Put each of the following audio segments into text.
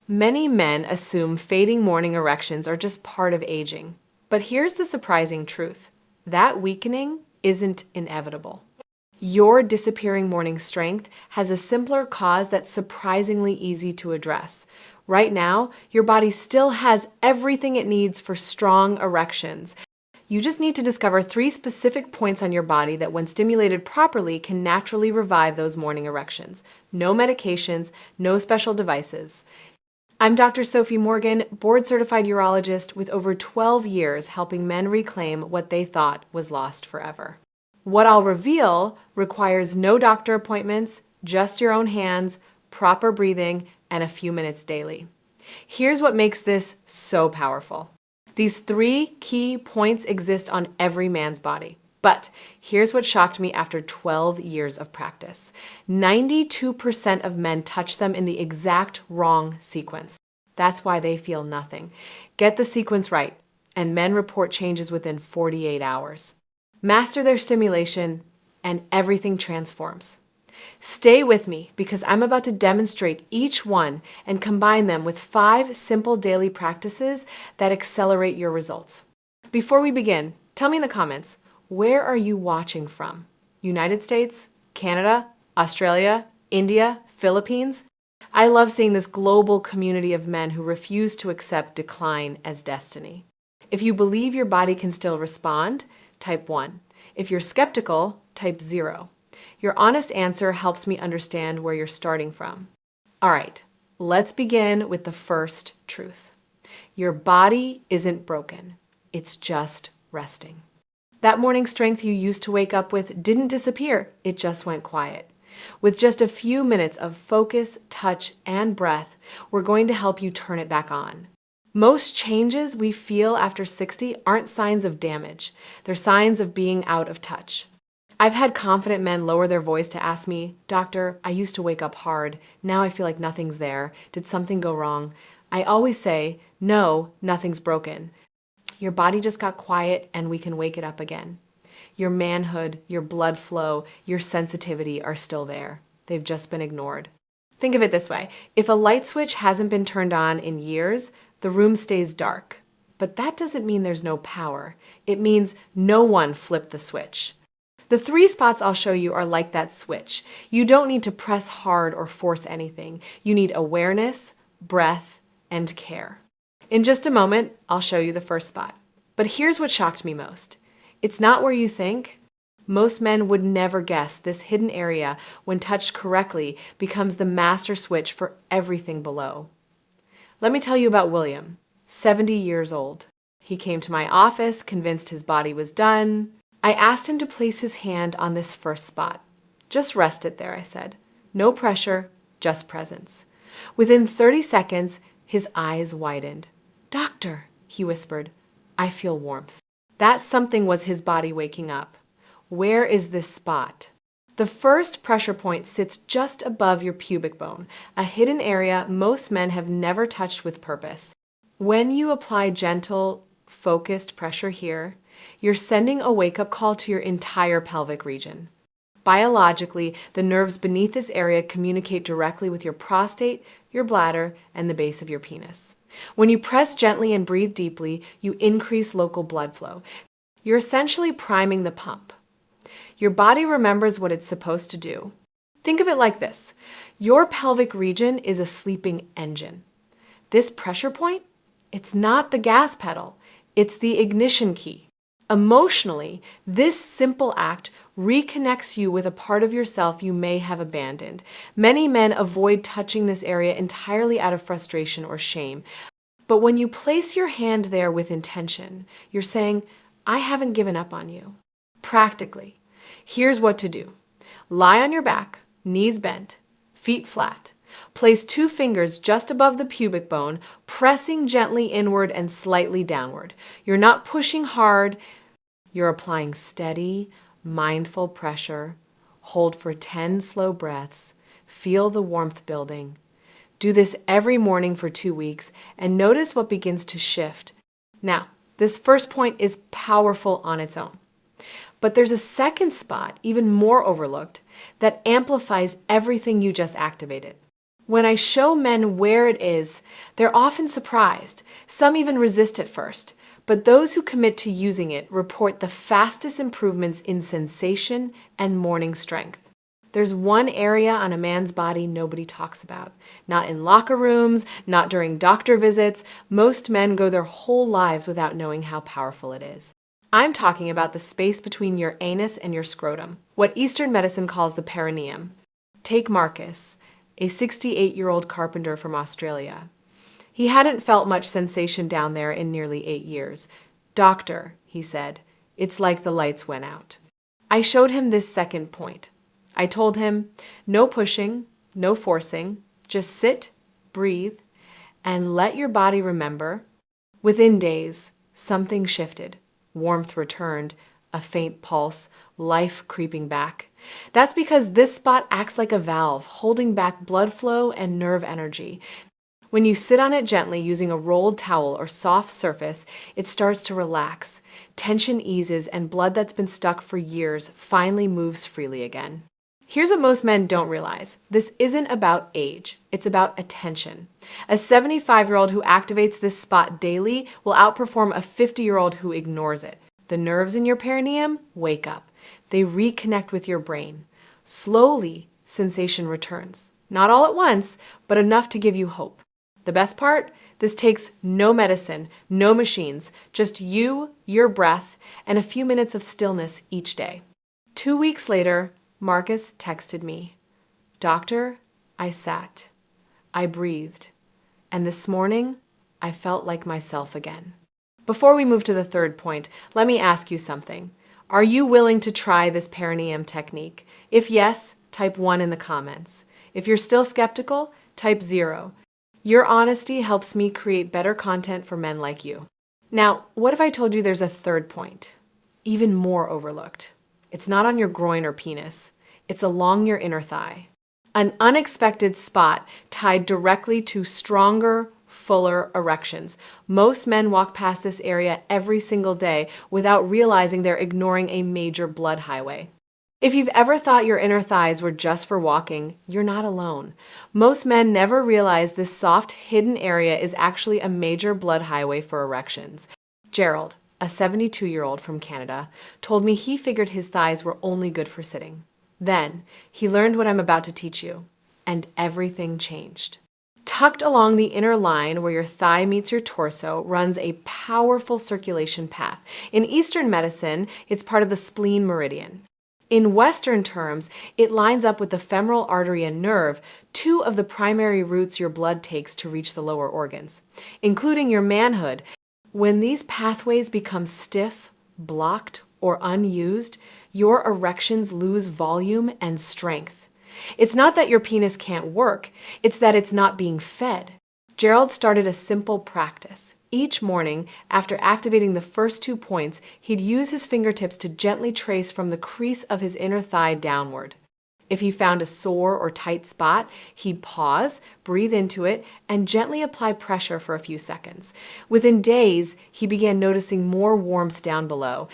Many men assume fading morning erections are just part of aging. But here's the surprising truth. That weakening isn't inevitable. Your disappearing morning strength has a simpler cause that's surprisingly easy to address. Right now, your body still has everything it needs for strong erections. You just need to discover 3 specific points on your body that, when stimulated properly, can naturally revive those morning erections. No medications, no special devices. I'm Dr. Sophie Morgan, board-certified urologist with over 12 years helping men reclaim what they thought was lost forever. What I'll reveal requires no doctor appointments, just your own hands, proper breathing, and a few minutes daily. Here's what makes this so powerful. These 3 key points exist on every man's body. But here's what shocked me after 12 years of practice. 92% of men touch them in the exact wrong sequence. That's why they feel nothing. Get the sequence right, and men report changes within 48 hours. Master their stimulation, and everything transforms. Stay with me because I'm about to demonstrate each one and combine them with 5 simple daily practices that accelerate your results. Before we begin, tell me in the comments, where are you watching from? United States, Canada, Australia, India, Philippines? I love seeing this global community of men who refuse to accept decline as destiny. If you believe your body can still respond, type 1. If you're skeptical, type 0. Your honest answer helps me understand where you're starting from. All right, let's begin with the first truth. Your body isn't broken. It's just resting. That morning strength you used to wake up with didn't disappear. It just went quiet. With just a few minutes of focus, touch, and breath, we're going to help you turn it back on. Most changes we feel after 60 aren't signs of damage. They're signs of being out of touch. I've had confident men lower their voice to ask me, "Doctor, I used to wake up hard. Now I feel like nothing's there. Did something go wrong?" I always say, "No, nothing's broken. Your body just got quiet and we can wake it up again. Your manhood, your blood flow, your sensitivity are still there. They've just been ignored." Think of it this way. If a light switch hasn't been turned on in years, the room stays dark. But that doesn't mean there's no power. It means no one flipped the switch. The 3 spots I'll show you are like that switch. You don't need to press hard or force anything. You need awareness, breath, and care. In just a moment, I'll show you the first spot. But here's what shocked me most. It's not where you think. Most men would never guess this hidden area, when touched correctly, becomes the master switch for everything below. Let me tell you about William, 70 years old. He came to my office, convinced his body was done. I asked him to place his hand on this first spot. "Just rest it there," I said. "No pressure, just presence." Within 30 seconds, his eyes widened. "Doctor," he whispered, "I feel warmth." That something was his body waking up. Where is this spot? The first pressure point sits just above your pubic bone, a hidden area most men have never touched with purpose. When you apply gentle, focused pressure here, you're sending a wake-up call to your entire pelvic region. Biologically, the nerves beneath this area communicate directly with your prostate, your bladder, and the base of your penis. When you press gently and breathe deeply, you increase local blood flow. You're essentially priming the pump. Your body remembers what it's supposed to do. Think of it like this. Your pelvic region is a sleeping engine. This pressure point, it's not the gas pedal, it's the ignition key. Emotionally, this simple act reconnects you with a part of yourself you may have abandoned. Many men avoid touching this area entirely out of frustration or shame. But when you place your hand there with intention, you're saying, "I haven't given up on you." Practically, here's what to do. Lie on your back, knees bent, feet flat. Place 2 fingers just above the pubic bone, pressing gently inward and slightly downward. You're not pushing hard. You're applying steady, mindful pressure. Hold for 10 slow breaths. Feel the warmth building. Do this every morning for 2 weeks and notice what begins to shift. Now, this first point is powerful on its own. But there's a second spot, even more overlooked, that amplifies everything you just activated. When I show men where it is, they're often surprised. Some even resist at first. But those who commit to using it report the fastest improvements in sensation and morning strength. There's one area on a man's body nobody talks about. Not in locker rooms, not during doctor visits. Most men go their whole lives without knowing how powerful it is. I'm talking about the space between your anus and your scrotum, what Eastern medicine calls the perineum. Take Marcus, a 68-year-old carpenter from Australia. He hadn't felt much sensation down there in nearly 8 years. "Doctor," he said, "it's like the lights went out." I showed him this second point. I told him, no pushing, no forcing, just sit, breathe, and let your body remember. Within days, something shifted. Warmth returned, a faint pulse, life creeping back. That's because this spot acts like a valve, holding back blood flow and nerve energy. When you sit on it gently using a rolled towel or soft surface, it starts to relax. Tension eases and blood that's been stuck for years finally moves freely again. Here's what most men don't realize. This isn't about age. It's about attention. A 75-year-old who activates this spot daily will outperform a 50-year-old who ignores it. The nerves in your perineum wake up. They reconnect with your brain. Slowly, sensation returns. Not all at once, but enough to give you hope. The best part? This takes no medicine, no machines, just you, your breath, and a few minutes of stillness each day. 2 weeks later, Marcus texted me, "Doctor, I sat. I breathed. And this morning, I felt like myself again." Before we move to the third point, let me ask you something. Are you willing to try this perineum technique? If yes, type 1 in the comments. If you're still skeptical, type 0. Your honesty helps me create better content for men like you. Now, what if I told you there's a third point? Even more overlooked. It's not on your groin or penis. It's along your inner thigh. An unexpected spot tied directly to stronger, fuller erections. Most men walk past this area every single day without realizing they're ignoring a major blood highway. If you've ever thought your inner thighs were just for walking, you're not alone. Most men never realize this soft, hidden area is actually a major blood highway for erections. Gerald, a 72-year-old from Canada, told me he figured his thighs were only good for sitting. Then, he learned what I'm about to teach you, and everything changed. Tucked along the inner line where your thigh meets your torso runs a powerful circulation path. In Eastern medicine, it's part of the spleen meridian. In Western terms, it lines up with the femoral artery and nerve, two of the primary routes your blood takes to reach the lower organs, including your manhood. When these pathways become stiff, blocked, or unused, your erections lose volume and strength. It's not that your penis can't work, it's that it's not being fed. Gerald started a simple practice. Each morning, after activating the first 2 points, he'd use his fingertips to gently trace from the crease of his inner thigh downward. If he found a sore or tight spot, he'd pause, breathe into it, and gently apply pressure for a few seconds. Within days, he began noticing more warmth down below.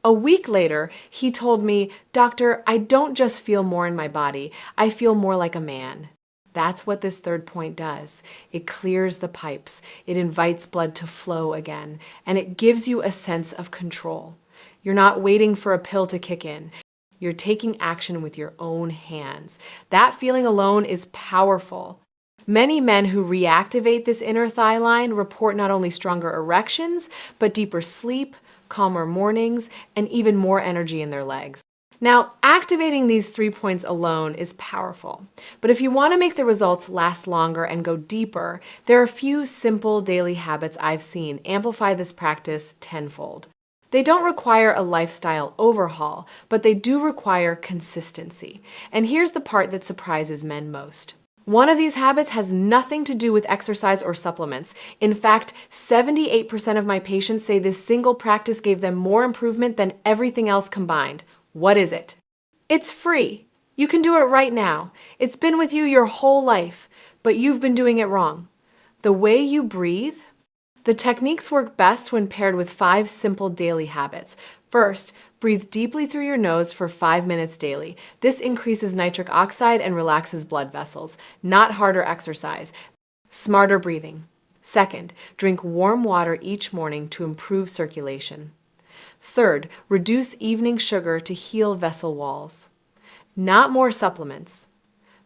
A week later, he told me, "Doctor, I don't just feel more in my body, I feel more like a man." That's what this third point does. It clears the pipes, it invites blood to flow again, and it gives you a sense of control. You're not waiting for a pill to kick in. You're taking action with your own hands. That feeling alone is powerful. Many men who reactivate this inner thigh line report not only stronger erections, but deeper sleep, calmer mornings, and even more energy in their legs. Now, activating these 3 points alone is powerful, but if you want to make the results last longer and go deeper, there are a few simple daily habits I've seen amplify this practice tenfold. They don't require a lifestyle overhaul, but they do require consistency. And here's the part that surprises men most. One of these habits has nothing to do with exercise or supplements. In fact, 78% of my patients say this single practice gave them more improvement than everything else combined. What is it? It's free. You can do it right now. It's been with you your whole life, but you've been doing it wrong. The way you breathe. The techniques work best when paired with 5 simple daily habits. First, breathe deeply through your nose for 5 minutes daily. This increases nitric oxide and relaxes blood vessels, not harder exercise. Smarter breathing. Second, drink warm water each morning to improve circulation. Third, reduce evening sugar to heal vessel walls. Not more supplements.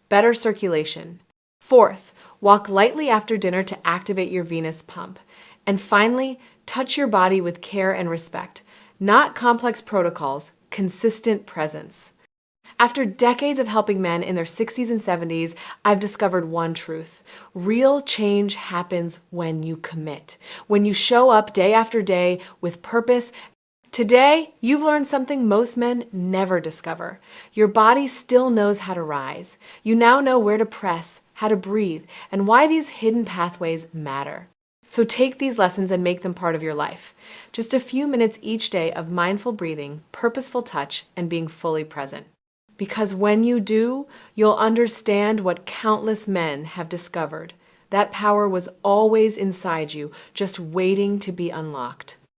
Better circulation. Fourth, walk lightly after dinner to activate your venous pump. And finally, touch your body with care and respect. Not complex protocols, consistent presence. After decades of helping men in their 60s and 70s, I've discovered one truth. Real change happens when you commit, when you show up day after day with purpose. Today, you've learned something most men never discover. Your body still knows how to rise. You now know where to press, how to breathe, and why these hidden pathways matter. So take these lessons and make them part of your life. Just a few minutes each day of mindful breathing, purposeful touch, and being fully present. Because when you do, you'll understand what countless men have discovered. That power was always inside you, just waiting to be unlocked.